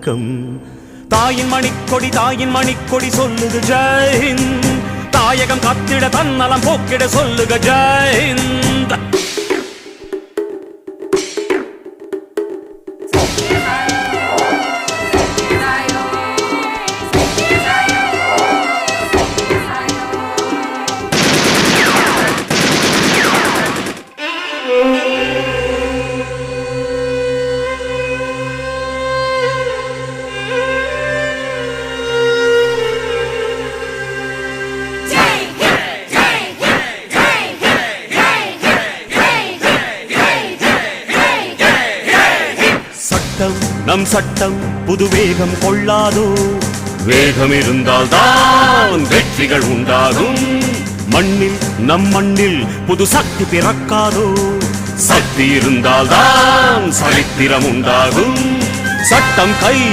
வணக்கம். தாயின் மணிக்கொடி சொல்லுது ஜெயஹிந்த். தாயகம் காத்திட தன்னலம் போக்கிட சொல்லுக ஜெயஹிந்த். நம் சட்டம் புது வேகம் கொள்ளாதோ. வேகம் இருந்தால் தான் வெற்றிகள் உண்டாகும். மண்ணில் நம் மண்ணில் புது சக்தி பிறக்காதோ. சக்தி இருந்தால் தான் சரித்திரம் உண்டாகும். சட்டம் கை